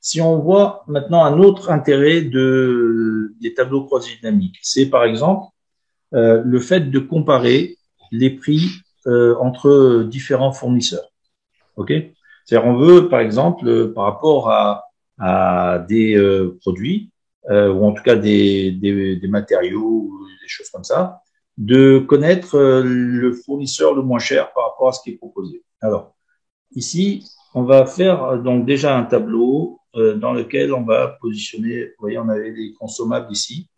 Si on voit maintenant un autre intérêt des tableaux croisés dynamiques, c'est par exemple le fait de comparer les prix entre différents fournisseurs. Ok. C'est-à-dire, on veut, par exemple, par rapport à des produits, ou en tout cas des matériaux, ou des choses comme ça, de connaître le fournisseur le moins cher par rapport à ce qui est proposé. Alors, ici, on va faire donc déjà un tableau dans lequel on va positionner, vous voyez, on avait les consommables ici,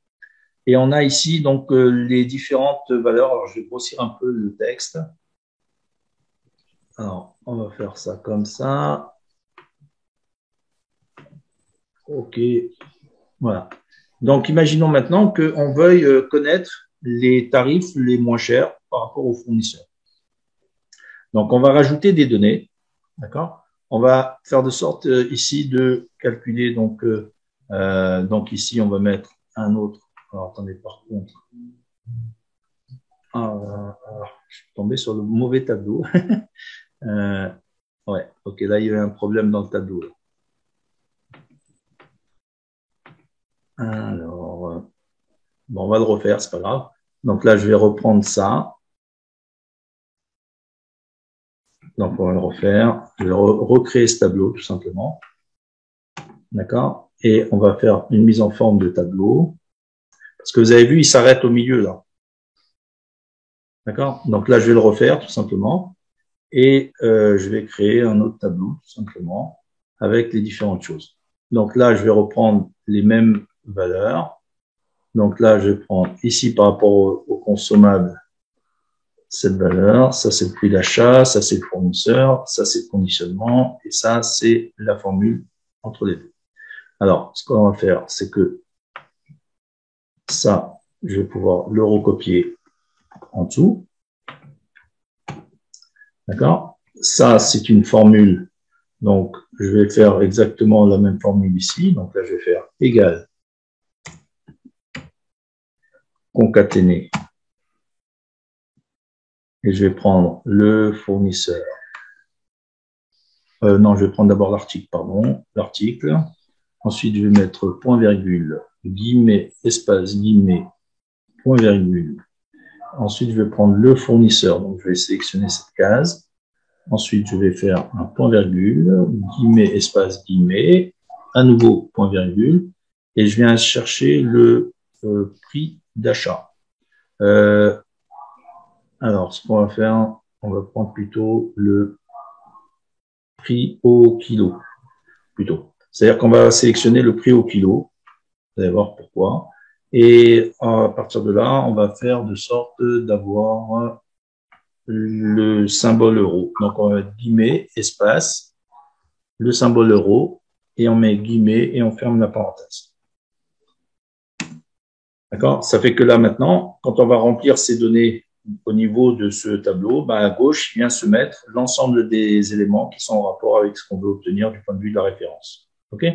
et on a ici donc les différentes valeurs. Alors, je vais grossir un peu le texte. Alors, on va faire ça comme ça. OK, voilà. Donc, imaginons maintenant qu'on veuille connaître les tarifs les moins chers par rapport aux fournisseurs. Donc, on va rajouter des données, d'accord? On va faire de sorte ici de calculer, donc ici, on va mettre un autre. Alors, attendez, par contre. Je suis tombé sur le mauvais tableau. Ouais, OK, là, il y avait un problème dans le tableau. Là. Alors, bon, on va le refaire, c'est pas grave. Donc là, je vais reprendre ça. Donc, on va le refaire. Je vais recréer ce tableau, tout simplement. D'accord? Et on va faire une mise en forme de tableau. Parce que vous avez vu, il s'arrête au milieu, là. D'accord? Donc là, je vais le refaire, tout simplement. Et je vais créer un autre tableau, tout simplement, avec les différentes choses. Donc là, je vais reprendre les mêmes valeurs. Donc là, je vais prendre ici, par rapport au consommable, cette valeur, ça c'est le prix d'achat, ça c'est le fournisseur, ça c'est le conditionnement, et ça c'est la formule entre les deux. Alors, ce qu'on va faire, c'est que ça, je vais pouvoir le recopier en dessous. D'accord? Ça, c'est une formule. Donc, je vais faire exactement la même formule ici. Donc là, je vais faire égal concaténer. Et je vais prendre le fournisseur. Non, je vais prendre d'abord l'article, pardon. L'article. Ensuite, je vais mettre point virgule, guillemets, espace, guillemets, point virgule. Ensuite, je vais prendre le fournisseur. Donc, je vais sélectionner cette case. Ensuite, je vais faire un point virgule, guillemets, espace, guillemets, à nouveau, point virgule, et je viens chercher le prix d'achat. Alors, ce qu'on va faire, on va prendre plutôt le prix au kilo, plutôt. C'est-à-dire qu'on va sélectionner le prix au kilo. Vous allez voir pourquoi. Et à partir de là, on va faire de sorte d'avoir le symbole euro. Donc, on va mettre guillemets, espace, le symbole euro, et on met guillemets et on ferme la parenthèse. D'accord? Ça fait que là, maintenant, quand on va remplir ces données au niveau de ce tableau, ben à gauche, il vient se mettre l'ensemble des éléments qui sont en rapport avec ce qu'on veut obtenir du point de vue de la référence. OK?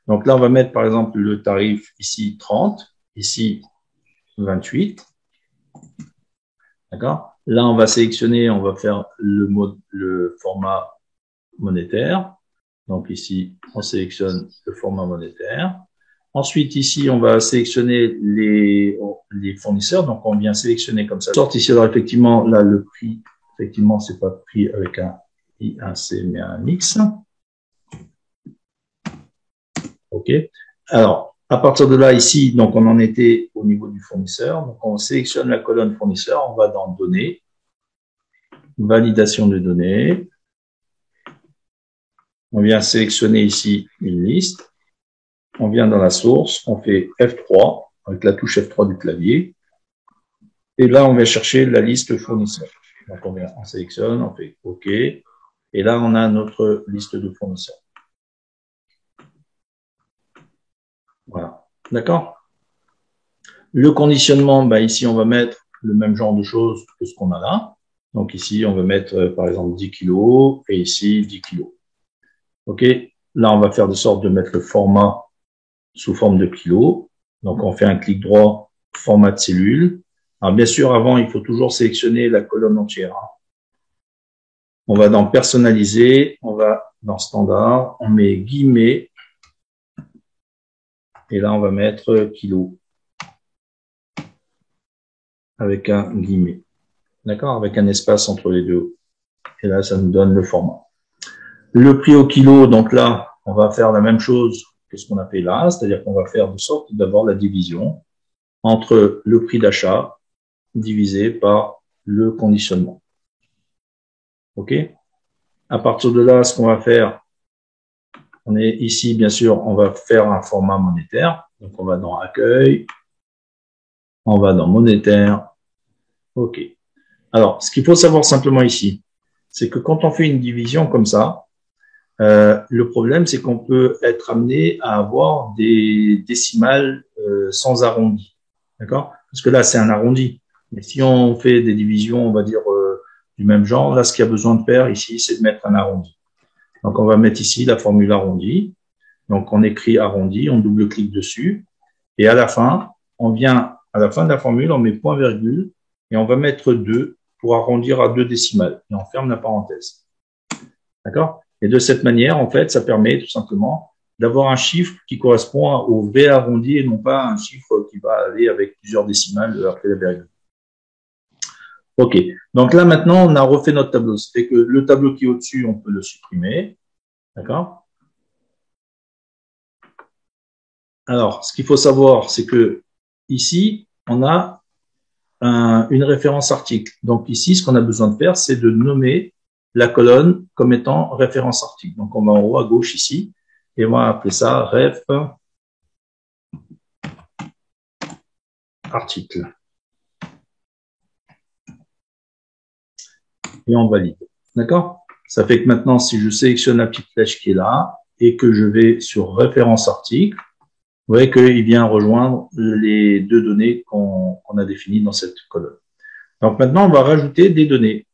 Donc là, on va mettre, par exemple, le tarif ici 30, ici 28. D'accord? Là, on va sélectionner, on va faire le format monétaire. Donc ici, on sélectionne le format monétaire. Ensuite, ici, on va sélectionner les fournisseurs. Donc, on vient sélectionner comme ça. Sorte ici, alors effectivement, là, le prix, effectivement, c'est pas pris avec un I, un C, mais un X. OK. Alors, à partir de là, ici, donc, on en était au niveau du fournisseur. Donc, on sélectionne la colonne fournisseur. On va dans données, validation de données. On vient sélectionner ici une liste. On vient dans la source, on fait F3 avec la touche F3 du clavier. Et là, on va chercher la liste fournisseur. Donc, on sélectionne, on fait OK. Et là, on a notre liste de fournisseurs. Voilà. D'accord? Le conditionnement, bah, ici, on va mettre le même genre de choses que ce qu'on a là. Donc, ici, on va mettre, par exemple, 10 kg et ici, 10 kg. OK? Là, on va faire de sorte de mettre le format sous forme de kilo. Donc, on fait un clic droit, format de cellule. Alors, bien sûr, avant, il faut toujours sélectionner la colonne entière. On va dans personnaliser, on va dans standard, on met guillemets, Et là, on va mettre kilo avec un guillemet. D'accord? Avec un espace entre les deux. Et là, ça nous donne le format. Le prix au kilo, donc là, on va faire la même chose que ce qu'on a fait là, c'est-à-dire qu'on va faire de sorte d'avoir la division entre le prix d'achat divisé par le conditionnement. OK? À partir de là, ce qu'on va faire, on est ici, bien sûr, on va faire un format monétaire. Donc, on va dans accueil, on va dans monétaire. OK. Alors, ce qu'il faut savoir simplement ici, c'est que quand on fait une division comme ça, le problème, c'est qu'on peut être amené à avoir des décimales sans arrondi. D'accord? Parce que là, c'est un arrondi. Mais si on fait des divisions, on va dire, du même genre, là, ce qu'il y a besoin de faire ici, c'est de mettre un arrondi. Donc, on va mettre ici la formule arrondie. Donc, on écrit arrondi, on double-clique dessus. Et à la fin, on vient, à la fin de la formule, on met point virgule et on va mettre 2 pour arrondir à 2 décimales. Et on ferme la parenthèse. D'accord? Et de cette manière, en fait, ça permet tout simplement d'avoir un chiffre qui correspond au vrai arrondi et non pas un chiffre qui va aller avec plusieurs décimales après la virgule. OK. Donc là, maintenant, on a refait notre tableau. C'est que le tableau qui est au-dessus, on peut le supprimer. D'accord? Alors, ce qu'il faut savoir, c'est que ici, on a une référence article. Donc ici, ce qu'on a besoin de faire, c'est de nommer la colonne comme étant référence article. Donc on va en haut à gauche ici, et on va appeler ça ref article. Et on valide. D'accord? Ça fait que maintenant, si je sélectionne la petite flèche qui est là, et que je vais sur référence article, vous voyez qu'il vient rejoindre les deux données qu'on a définies dans cette colonne. Donc maintenant, on va rajouter des données.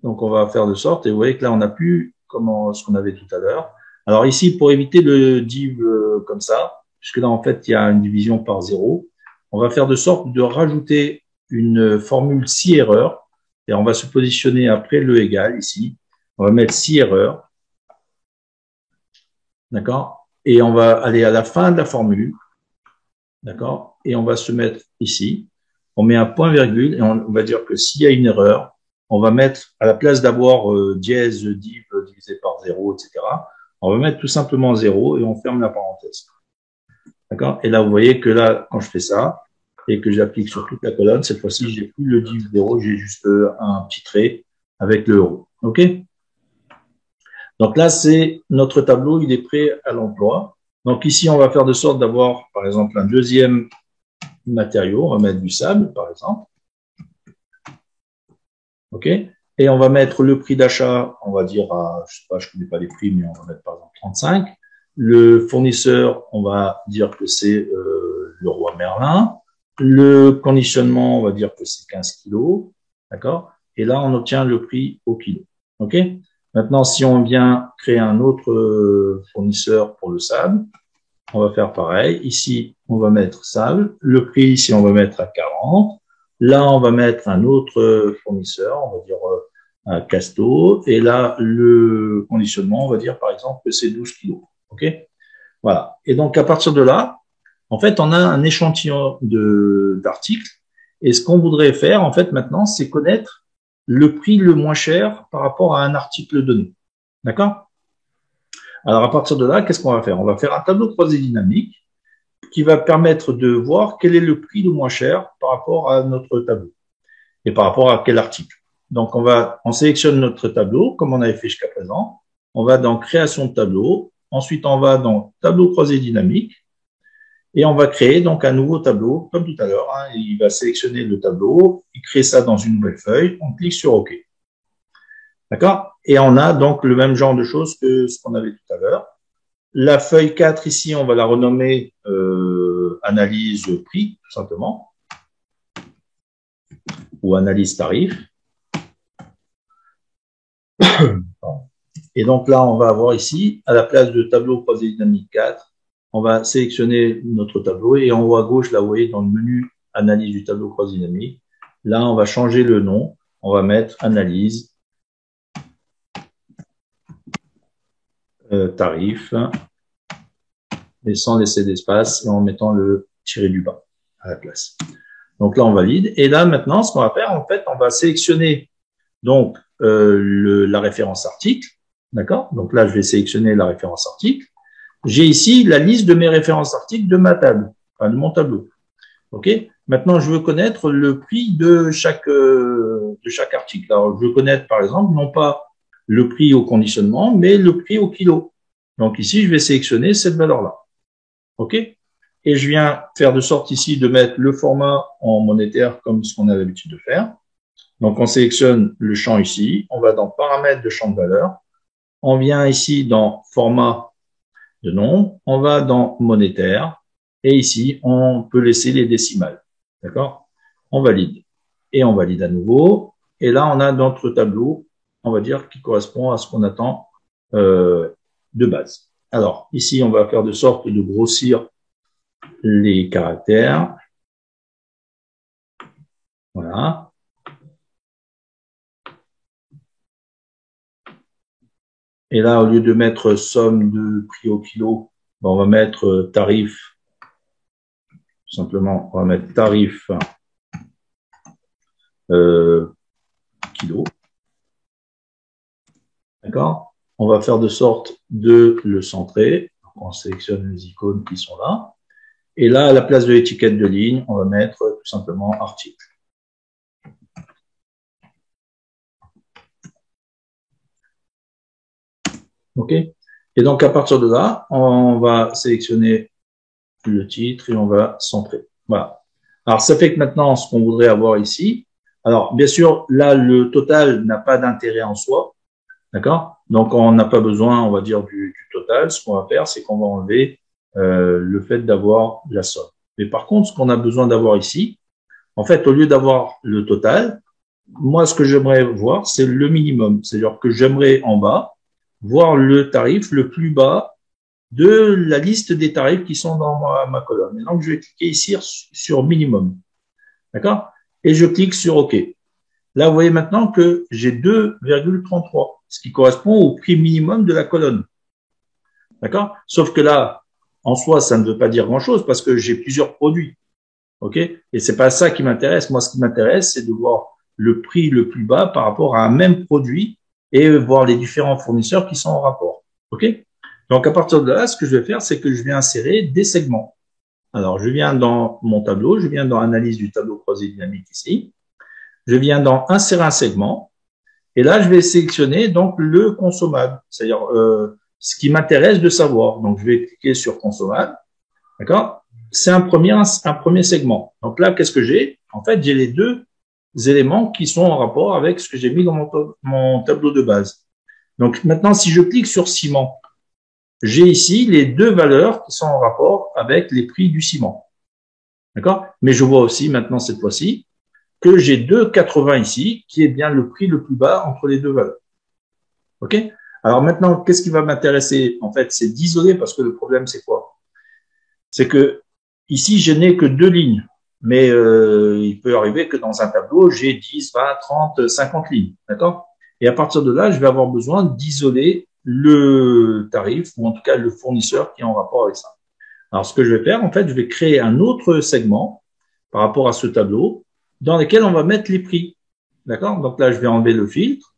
Donc, on va faire de sorte, et vous voyez que là, on n'a plus ce qu'on avait tout à l'heure. Alors ici, pour éviter le div comme ça, puisque là, en fait, il y a une division par 0, on va faire de sorte de rajouter une formule si erreur, et on va se positionner après le égal ici. On va mettre si erreur, d'accord? Et on va aller à la fin de la formule, d'accord? Et on va se mettre ici. On met un point virgule et on va dire que s'il y a une erreur, on va mettre, à la place d'avoir dièse, div divisé par 0, etc., on va mettre tout simplement 0 et on ferme la parenthèse. D'accord? Et là, vous voyez que là, quand je fais ça et que j'applique sur toute la colonne, cette fois-ci, j'ai plus le div 0, j'ai juste un petit trait avec le euro. OK? Donc là, c'est notre tableau, il est prêt à l'emploi. Donc ici, on va faire de sorte d'avoir, par exemple, un deuxième matériau. On va mettre du sable, par exemple. OK? Et on va mettre le prix d'achat, on va dire à, je sais pas, je connais pas les prix, mais on va mettre par exemple 35. Le fournisseur, on va dire que c'est le roi Merlin. Le conditionnement, on va dire que c'est 15 kilos. D'accord? Et là, on obtient le prix au kilo. OK? Maintenant, si on vient créer un autre fournisseur pour le sable, on va faire pareil. Ici, on va mettre sable. Le prix, ici, on va mettre à 40. Là, on va mettre un autre fournisseur, on va dire un Casto. Et là, le conditionnement, on va dire par exemple que c'est 12 kilos. OK? Voilà. Et donc, à partir de là, en fait, on a un échantillon d'articles. Et ce qu'on voudrait faire, en fait, maintenant, c'est connaître le prix le moins cher par rapport à un article donné. D'accord? Alors, à partir de là, qu'est-ce qu'on va faire? On va faire un tableau croisé dynamique qui va permettre de voir quel est le prix le moins cher par rapport à notre tableau et par rapport à quel article. Donc, on sélectionne notre tableau comme on avait fait jusqu'à présent. On va dans création de tableau. Ensuite, on va dans tableau croisé dynamique et on va créer donc un nouveau tableau comme tout à l'heure. Hein. Il va sélectionner le tableau, il crée ça dans une nouvelle feuille. On clique sur OK. D'accord? Et on a donc le même genre de choses que ce qu'on avait tout à l'heure. La feuille 4 ici, on va la renommer analyse prix, tout simplement, ou analyse tarif. Et donc là, on va avoir ici, à la place de tableau croisé dynamique 4, on va sélectionner notre tableau et en haut à gauche, là, vous voyez, dans le menu analyse du tableau croisé dynamique, là, on va changer le nom, on va mettre analyse tarif et sans laisser d'espace et en mettant le tiré du bas à la place. Donc là, on valide. Et là, maintenant, ce qu'on va faire, en fait, on va sélectionner donc la référence article. D'accord? Donc là, je vais sélectionner la référence article. J'ai ici la liste de mes références articles de ma table, enfin de mon tableau. OK? Maintenant, je veux connaître le prix de chaque article. Alors, je veux connaître, par exemple, non pas le prix au conditionnement, mais le prix au kilo. Donc ici, je vais sélectionner cette valeur-là. OK? Et je viens faire de sorte ici de mettre le format en monétaire comme ce qu'on a l'habitude de faire. Donc, on sélectionne le champ ici. On va dans paramètres de champ de valeur. On vient ici dans format de nombre. On va dans monétaire. Et ici, on peut laisser les décimales. D'accord? On valide. Et on valide à nouveau. Et là, on a notre tableau, on va dire, qui correspond à ce qu'on attend de base. Alors, ici, on va faire de sorte de grossir les caractères. Voilà. Et là, au lieu de mettre somme de prix au kilo, on va mettre tarif. Tout simplement, on va mettre tarif kilo. D'accord? On va faire de sorte de le centrer. On sélectionne les icônes qui sont là. Et là, à la place de l'étiquette de ligne, on va mettre tout simplement article. OK? Et donc, à partir de là, on va sélectionner le titre et on va centrer. Voilà. Alors, ça fait que maintenant, ce qu'on voudrait avoir ici, alors, bien sûr, là, le total n'a pas d'intérêt en soi. D'accord? Donc, on n'a pas besoin, on va dire, du total. Ce qu'on va faire, c'est qu'on va enlever le fait d'avoir la somme. Mais par contre, ce qu'on a besoin d'avoir ici, en fait, au lieu d'avoir le total, moi, ce que j'aimerais voir, c'est le minimum. C'est-à-dire que j'aimerais en bas voir le tarif le plus bas de la liste des tarifs qui sont dans ma colonne. Et donc, je vais cliquer ici sur minimum. D'accord? Et je clique sur OK. Là, vous voyez maintenant que j'ai 2,33, ce qui correspond au prix minimum de la colonne. D'accord? Sauf que là, en soi, ça ne veut pas dire grand-chose parce que j'ai plusieurs produits. OK? Et c'est pas ça qui m'intéresse. Moi, ce qui m'intéresse, c'est de voir le prix le plus bas par rapport à un même produit et voir les différents fournisseurs qui sont en rapport. OK? Donc, à partir de là, ce que je vais faire, c'est que je vais insérer des segments. Alors, je viens dans mon tableau, je viens dans analyse du tableau croisé dynamique ici. Je viens dans insérer un segment. Et là, je vais sélectionner donc le consommable, c'est-à-dire ce qui m'intéresse de savoir. Donc, je vais cliquer sur consommable. D'accord? C'est un premier segment. Donc là, qu'est-ce que j'ai? En fait, j'ai les deux éléments qui sont en rapport avec ce que j'ai mis dans mon tableau de base. Donc maintenant, si je clique sur ciment, j'ai ici les deux valeurs qui sont en rapport avec les prix du ciment. D'accord? Mais je vois aussi maintenant, cette fois-ci, que j'ai 2,80 ici, qui est bien le prix le plus bas entre les deux valeurs. OK? Alors maintenant, qu'est-ce qui va m'intéresser? En fait, c'est d'isoler parce que le problème, c'est quoi? C'est que ici, je n'ai que deux lignes. Mais il peut arriver que dans un tableau, j'ai 10, 20, 30, 50 lignes. D'accord? Et à partir de là, je vais avoir besoin d'isoler le tarif ou en tout cas le fournisseur qui est en rapport avec ça. Alors, ce que je vais faire, en fait, je vais créer un autre segment par rapport à ce tableau dans lequel on va mettre les prix. D'accord? Donc là, je vais enlever le filtre.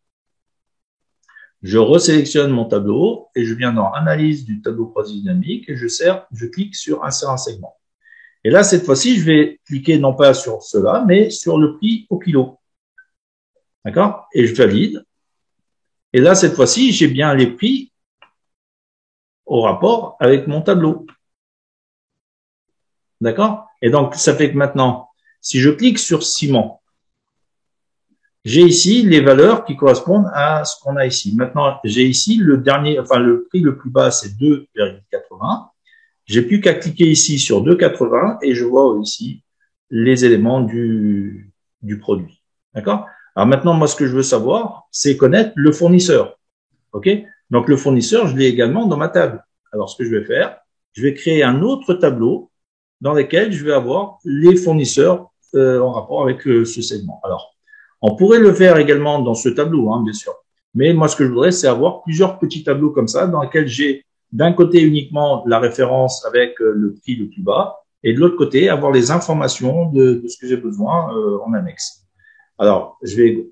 Je resélectionne mon tableau et je viens dans analyse du tableau croisé dynamique et je clique sur insérer un segment. Et là, cette fois-ci, je vais cliquer non pas sur cela, mais sur le prix au kilo. D'accord? Et je valide. Et là, cette fois-ci, j'ai bien les prix au rapport avec mon tableau. D'accord? Et donc, ça fait que maintenant, si je clique sur ciment, j'ai ici les valeurs qui correspondent à ce qu'on a ici. Maintenant, j'ai ici le prix le plus bas, c'est 2,80. J'ai plus qu'à cliquer ici sur 2,80 et je vois ici les éléments du produit. D'accord? Alors maintenant, moi, ce que je veux savoir, c'est connaître le fournisseur. OK? Donc, le fournisseur, je l'ai également dans ma table. Alors, ce que je vais faire, je vais créer un autre tableau dans lequel je vais avoir les fournisseurs en rapport avec ce segment. Alors, on pourrait le faire également dans ce tableau, hein, bien sûr. Mais moi, ce que je voudrais, c'est avoir plusieurs petits tableaux comme ça dans lesquels j'ai d'un côté uniquement la référence avec le prix le plus bas, et de l'autre côté, avoir les informations de ce que j'ai besoin en annexe. Alors, je vais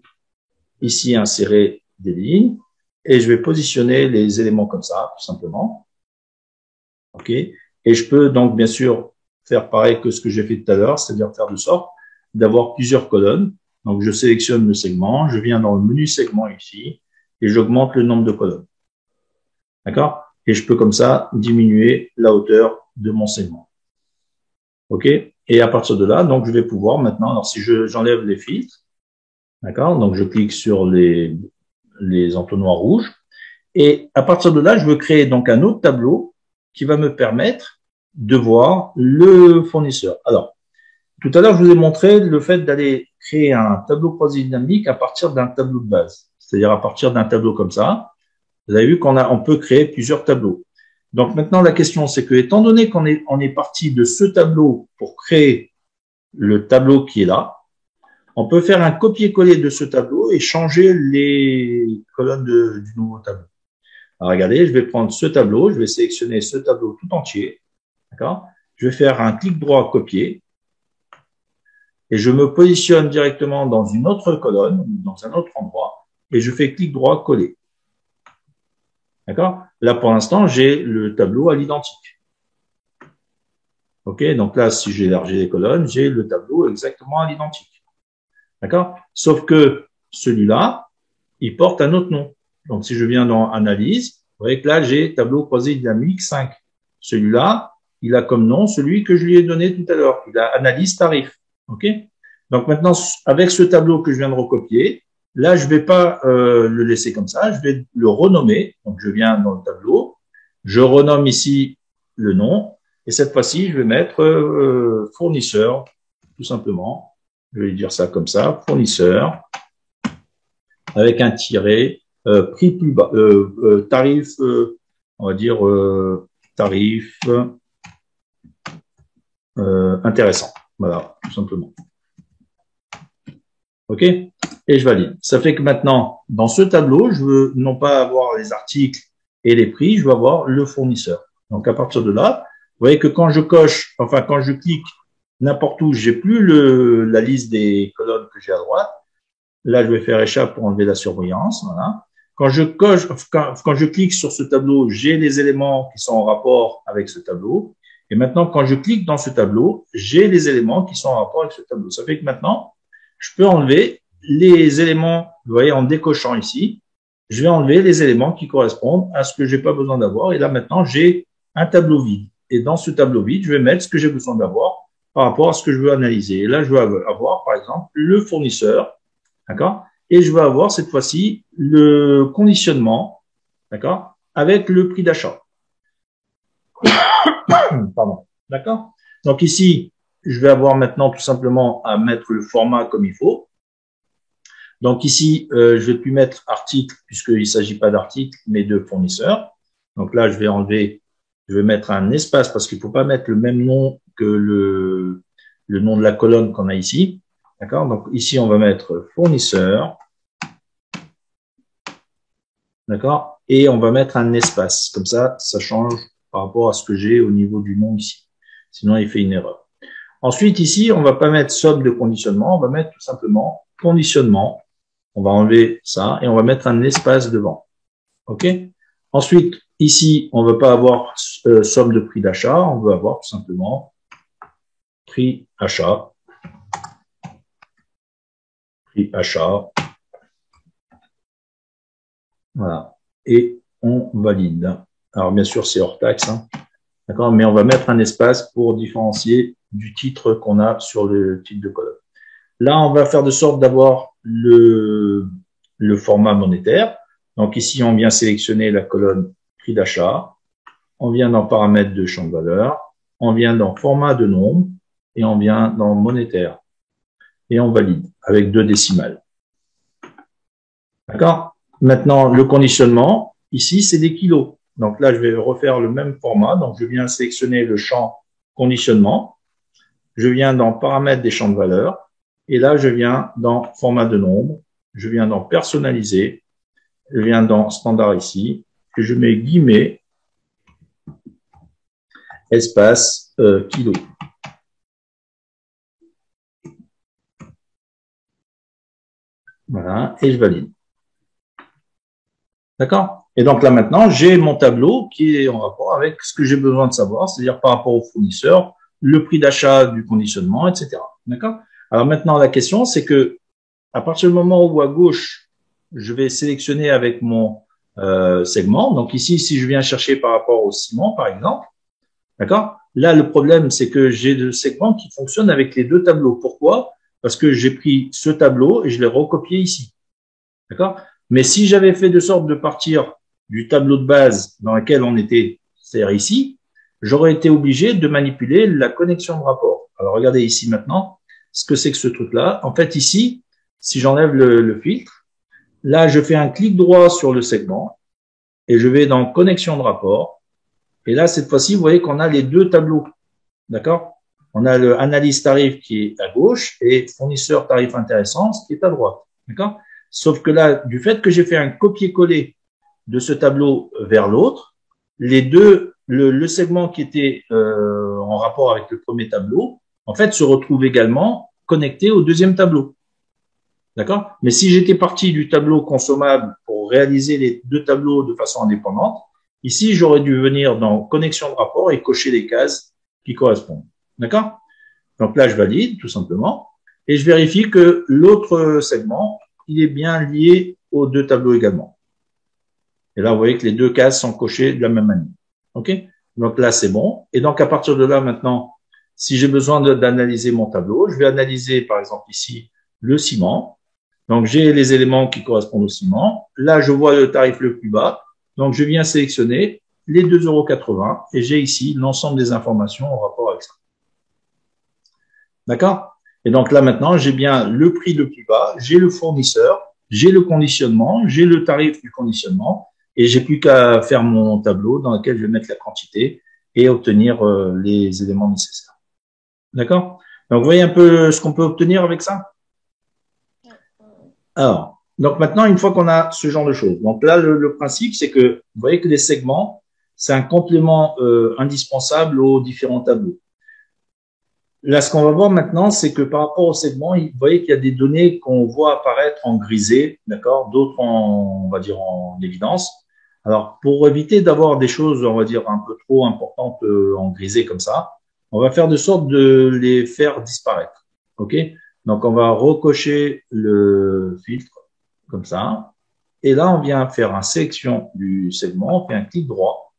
ici insérer des lignes et je vais positionner les éléments comme ça, tout simplement. OK. Et je peux donc, bien sûr, faire pareil que ce que j'ai fait tout à l'heure, c'est-à-dire faire de sorte d'avoir plusieurs colonnes. Donc, je sélectionne le segment, je viens dans le menu segment ici et j'augmente le nombre de colonnes. D'accord? Et je peux comme ça diminuer la hauteur de mon segment. OK? Et à partir de là, donc, je vais pouvoir maintenant, alors si j'enlève les filtres, d'accord? Donc, je clique sur les entonnoirs rouges. Et à partir de là, je veux créer donc un autre tableau qui va me permettre de voir le fournisseur. Alors, tout à l'heure, je vous ai montré le fait d'aller créer un tableau croisé dynamique à partir d'un tableau de base. C'est-à-dire à partir d'un tableau comme ça. Vous avez vu on peut créer plusieurs tableaux. Donc maintenant, la question, c'est que, étant donné qu'on est parti de ce tableau pour créer le tableau qui est là, on peut faire un copier-coller de ce tableau et changer les colonnes du nouveau tableau. Alors regardez, je vais prendre ce tableau, je vais sélectionner ce tableau tout entier, d'accord? Je vais faire un clic droit copier et je me positionne directement dans une autre colonne, dans un autre endroit, et je fais clic droit coller. D'accord? Là, pour l'instant, j'ai le tableau à l'identique. OK? Donc là, si j'élargis les colonnes, j'ai le tableau exactement à l'identique. D'accord? Sauf que celui-là, il porte un autre nom. Donc, si je viens dans Analyse, vous voyez que là, j'ai tableau croisé dynamique 5. Celui-là, il a comme nom celui que je lui ai donné tout à l'heure. Il a Analyse tarif. OK? Donc maintenant, avec ce tableau que je viens de recopier, là, je vais pas le laisser comme ça. Je vais le renommer. Donc, je viens dans le tableau. Je renomme ici le nom. Et cette fois-ci, je vais mettre fournisseur, tout simplement. Je vais dire ça comme ça, fournisseur, avec un tiret, prix plus bas, tarif, on va dire tarif intéressant. Voilà, tout simplement. OK? Et je valide. Ça fait que maintenant, dans ce tableau, je veux non pas avoir les articles et les prix, je veux avoir le fournisseur. Donc, à partir de là, vous voyez que quand je coche, enfin, quand je clique n'importe où, j'ai plus la liste des colonnes que j'ai à droite. Là, je vais faire échappe pour enlever la surbrillance. Voilà. Quand je clique sur ce tableau, j'ai les éléments qui sont en rapport avec ce tableau. Et maintenant, quand je clique dans ce tableau, j'ai les éléments qui sont en rapport avec ce tableau. Ça fait que maintenant, je peux enlever les éléments, vous voyez, en décochant ici, je vais enlever les éléments qui correspondent à ce que j'ai pas besoin d'avoir. Et là, maintenant, j'ai un tableau vide. Et dans ce tableau vide, je vais mettre ce que j'ai besoin d'avoir par rapport à ce que je veux analyser. Et là, je veux avoir, par exemple, le fournisseur, d'accord? Et je veux avoir, cette fois-ci, le conditionnement, d'accord? Avec le prix d'achat. Pardon. D'accord? Donc ici, je vais avoir maintenant tout simplement à mettre le format comme il faut. Donc ici, je vais plus mettre article puisqu'il ne s'agit pas d'article, mais de fournisseur. Donc là, je vais enlever, je vais mettre un espace parce qu'il ne faut pas mettre le même nom que le nom de la colonne qu'on a ici. D'accord? Donc ici, on va mettre fournisseur. D'accord? Et on va mettre un espace. Comme ça change par rapport à ce que j'ai au niveau du nom ici. Sinon, il fait une erreur. Ensuite, ici, on va pas mettre somme de conditionnement, on va mettre tout simplement conditionnement. On va enlever ça et on va mettre un espace devant. OK? Ensuite, ici, on ne veut pas avoir somme de prix d'achat, on veut avoir tout simplement prix achat. Prix achat. Voilà. Et on valide. Alors, bien sûr, c'est hors taxe, hein. D'accord? Mais on va mettre un espace pour différencier du titre qu'on a sur le titre de colonne. Là, on va faire de sorte d'avoir le format monétaire. Donc ici, on vient sélectionner la colonne prix d'achat. On vient dans paramètres de champ de valeur. On vient dans format de nombre et on vient dans monétaire. Et on valide avec 2 décimales. D'accord? Maintenant, le conditionnement, ici, c'est des kilos. Donc là, je vais refaire le même format. Donc, je viens sélectionner le champ conditionnement. Je viens dans paramètres des champs de valeur. Et là, je viens dans format de nombre. Je viens dans personnaliser. Je viens dans standard ici. Et je mets guillemets. espace kilo. Voilà, et je valide. D'accord? Et donc là maintenant, j'ai mon tableau qui est en rapport avec ce que j'ai besoin de savoir, c'est-à-dire par rapport au fournisseur, le prix d'achat du conditionnement, etc. D'accord? Alors maintenant, la question, c'est que à partir du moment où à gauche, je vais sélectionner avec mon segment, donc ici, si je viens chercher par rapport au ciment, par exemple, d'accord? Là, le problème, c'est que j'ai deux segments qui fonctionnent avec les deux tableaux. Pourquoi? Parce que j'ai pris ce tableau et je l'ai recopié ici. D'accord? Mais si j'avais fait de sorte de partir du tableau de base dans lequel on était, c'est-à-dire ici, j'aurais été obligé de manipuler la connexion de rapport. Alors, regardez ici maintenant ce que c'est que ce truc-là. En fait, ici, si j'enlève le filtre, là, je fais un clic droit sur le segment et je vais dans connexion de rapport. Et là, cette fois-ci, vous voyez qu'on a les deux tableaux. D'accord? On a le analyse tarif qui est à gauche et fournisseur tarif intéressant qui est à droite. D'accord? Sauf que là, du fait que j'ai fait un copier-coller de ce tableau vers l'autre, les deux, le segment qui était en rapport avec le premier tableau, en fait, se retrouve également connecté au deuxième tableau. D'accord? Mais si j'étais parti du tableau consommable pour réaliser les deux tableaux de façon indépendante, ici, j'aurais dû venir dans connexion de rapport et cocher les cases qui correspondent. D'accord? Donc là, je valide tout simplement et je vérifie que l'autre segment, il est bien lié aux deux tableaux également. Et là, vous voyez que les deux cases sont cochées de la même manière. OK? Donc là, c'est bon. Et donc, à partir de là, maintenant, si j'ai besoin d'analyser mon tableau, je vais analyser, par exemple, ici, le ciment. Donc, j'ai les éléments qui correspondent au ciment. Là, je vois le tarif le plus bas. Donc, je viens sélectionner les 2,80 € et j'ai ici l'ensemble des informations en rapport avec ça. D'accord? Et donc là, maintenant, j'ai bien le prix le plus bas, j'ai le fournisseur, j'ai le conditionnement, j'ai le tarif du conditionnement et j'ai plus qu'à faire mon tableau dans lequel je vais mettre la quantité et obtenir les éléments nécessaires. D'accord? Donc, vous voyez un peu ce qu'on peut obtenir avec ça? Alors, donc maintenant, une fois qu'on a ce genre de choses, donc là, le principe, c'est que vous voyez que les segments, c'est un complément indispensable aux différents tableaux. Là, ce qu'on va voir maintenant, c'est que par rapport au segment, vous voyez qu'il y a des données qu'on voit apparaître en grisé, d'accord, d'autres en, on va dire, en évidence. Alors, pour éviter d'avoir des choses, on va dire, un peu trop importantes en grisé comme ça, on va faire de sorte de les faire disparaître. OK? Donc, on va recocher le filtre comme ça. Et là, on vient faire une sélection du segment, on fait un clic droit.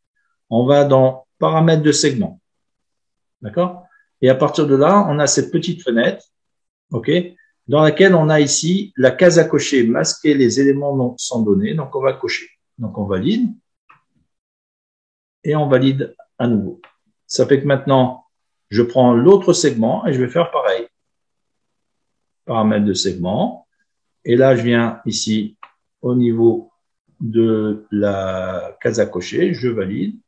On va dans paramètres de segment. D'accord? Et à partir de là, on a cette petite fenêtre, OK, dans laquelle on a ici la case à cocher, masquer les éléments sans données. Donc, on va cocher. Donc, on valide. Et on valide à nouveau. Ça fait que maintenant, je prends l'autre segment et je vais faire pareil. Paramètres de segment. Et là, je viens ici au niveau de la case à cocher, je valide.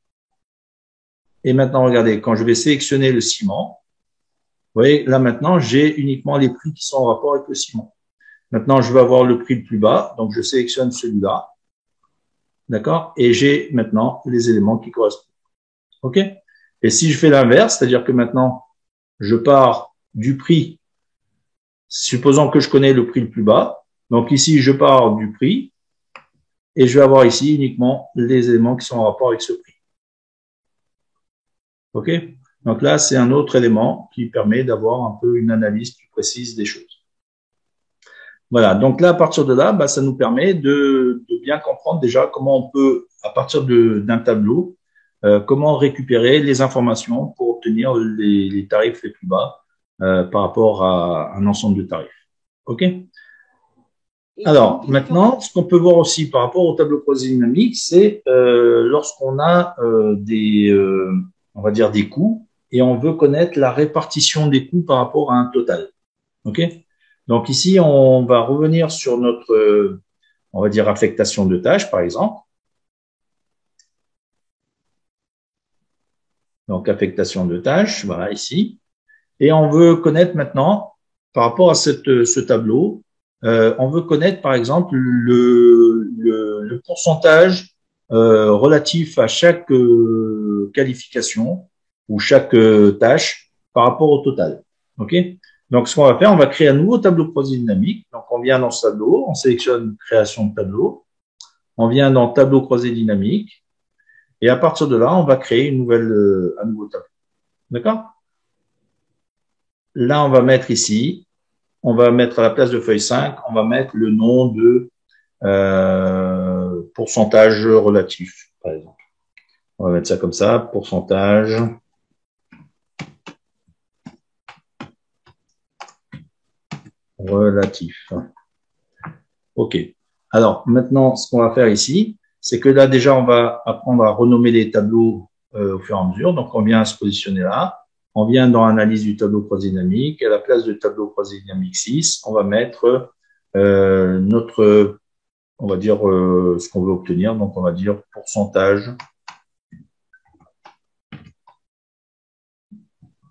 Et maintenant, regardez, quand je vais sélectionner le ciment, vous voyez, là maintenant, j'ai uniquement les prix qui sont en rapport avec le ciment. Maintenant, je vais avoir le prix le plus bas, donc je sélectionne celui-là. D'accord? Et j'ai maintenant les éléments qui correspondent. OK? Et si je fais l'inverse, c'est-à-dire que maintenant, je pars du prix, supposons que je connais le prix le plus bas. Donc ici, je pars du prix et je vais avoir ici uniquement les éléments qui sont en rapport avec ce prix. OK? Donc là, c'est un autre élément qui permet d'avoir un peu une analyse plus précise des choses. Voilà, donc là, à partir de là, ça nous permet de bien comprendre déjà comment on peut, à partir d'un tableau, comment récupérer les informations pour obtenir les tarifs les plus bas par rapport à un ensemble de tarifs. OK? Alors, maintenant, ce qu'on peut voir aussi par rapport au tableau croisé dynamique, c'est lorsqu'on a on va dire des coûts, et on veut connaître la répartition des coûts par rapport à un total. OK? Donc ici, on va revenir sur notre, on va dire, affectation de tâches, par exemple. Donc, affectation de tâches, voilà, ici. Et on veut connaître maintenant, par rapport à ce tableau, on veut connaître, par exemple, le pourcentage relatif à chaque qualification. ou chaque tâche par rapport au total. OK? Donc, ce qu'on va faire, on va créer un nouveau tableau croisé dynamique. Donc, on vient dans ce tableau, on sélectionne création de tableau. On vient dans tableau croisé dynamique. Et à partir de là, on va créer un nouveau tableau. D'accord? Là, on va mettre ici, on va mettre à la place de feuille 5, on va mettre le nom de pourcentage relatif, par exemple. On va mettre ça comme ça, pourcentage relatif. OK. Alors, maintenant, ce qu'on va faire ici, c'est que là, déjà, on va apprendre à renommer les tableaux au fur et à mesure. Donc, on vient se positionner là. On vient dans analyse du tableau croisé dynamique. À la place de tableau croisé dynamique 6, on va mettre notre, on va dire, ce qu'on veut obtenir. Donc, on va dire pourcentage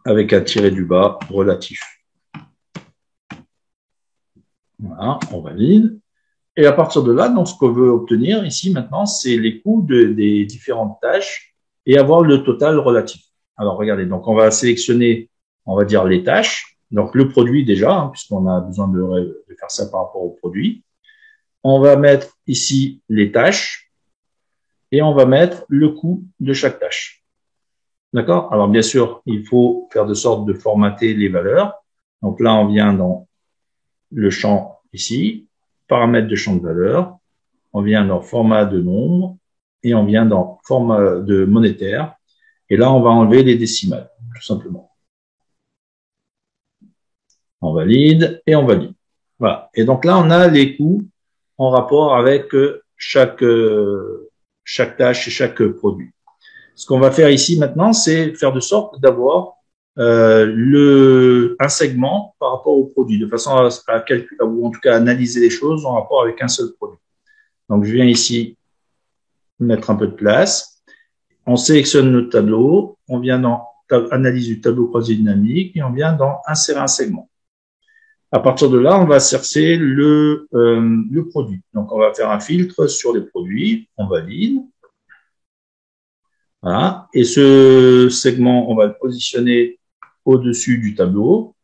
avec un tiré du bas relatif. Voilà, on valide. Et à partir de là, donc, ce qu'on veut obtenir ici maintenant, c'est les coûts des différentes tâches et avoir le total relatif. Alors, regardez, donc on va sélectionner, on va dire les tâches. Donc, le produit déjà, hein, puisqu'on a besoin de faire ça par rapport au produit. On va mettre ici les tâches et on va mettre le coût de chaque tâche. D'accord? Alors, bien sûr, il faut faire de sorte de formater les valeurs. Donc là, on vient dans le champ ici, paramètres de champ de valeur. On vient dans format de nombre et on vient dans format de monétaire. Et là, on va enlever les décimales, tout simplement. On valide et on valide. Voilà. Et donc là, on a les coûts en rapport avec chaque tâche et chaque produit. Ce qu'on va faire ici maintenant, c'est faire de sorte d'avoir un segment par rapport au produit, de façon à calculer, ou en tout cas analyser les choses en rapport avec un seul produit. Donc, je viens ici mettre un peu de place. On sélectionne notre tableau. On vient dans analyse du tableau croisé dynamique et on vient dans insérer un segment. À partir de là, on va chercher le produit. Donc, on va faire un filtre sur les produits. On valide. Voilà. Et ce segment, on va le positionner au-dessus du tableau.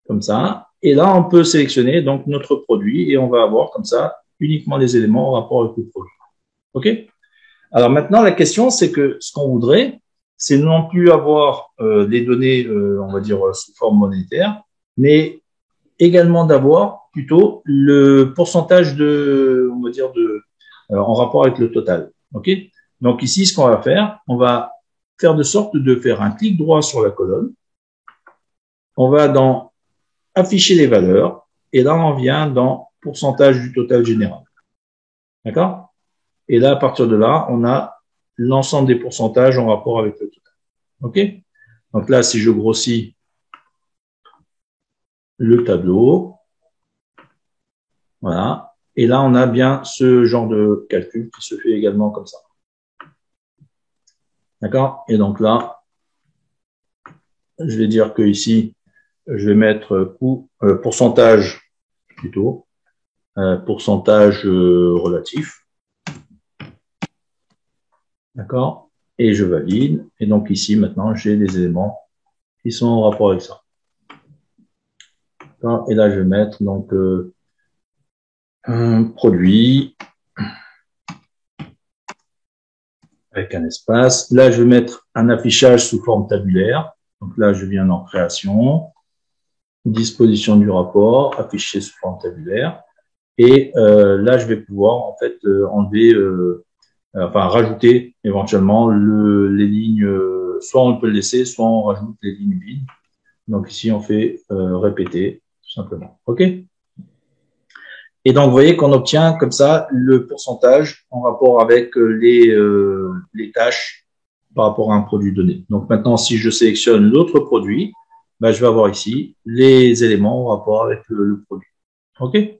Comme ça. Et là, on peut sélectionner donc notre produit et on va avoir comme ça uniquement les éléments en rapport avec le produit. OK? Alors maintenant, la question, c'est que ce qu'on voudrait, c'est non plus avoir les données, on va dire, sous forme monétaire, mais également d'avoir plutôt le pourcentage on va dire, en rapport avec le total. OK? Donc ici, ce qu'on va faire, on va faire de sorte de faire un clic droit sur la colonne. On va dans afficher les valeurs et là, on vient dans pourcentage du total général. D'accord? Et là, à partir de là, on a l'ensemble des pourcentages en rapport avec le total. OK? Donc là, si je grossis le tableau, voilà. Et là, on a bien ce genre de calcul qui se fait également comme ça. D'accord? Et donc là, je vais dire que ici, je vais mettre pourcentage plutôt, pourcentage relatif. D'accord? Et je valide. Et donc ici, maintenant, j'ai des éléments qui sont en rapport avec ça. Et là, je vais mettre donc un produit avec un espace. Là, je vais mettre un affichage sous forme tabulaire. Donc là, je viens dans création, disposition du rapport, afficher sous forme tabulaire. Et là, je vais pouvoir en fait enlever, enfin rajouter éventuellement les lignes. Soit on peut le laisser, soit on rajoute les lignes vides. Donc ici, on fait répéter tout simplement. OK? Et donc, vous voyez qu'on obtient comme ça le pourcentage en rapport avec les tâches par rapport à un produit donné. Donc maintenant, si je sélectionne l'autre produit, ben, je vais avoir ici les éléments en rapport avec le produit. OK?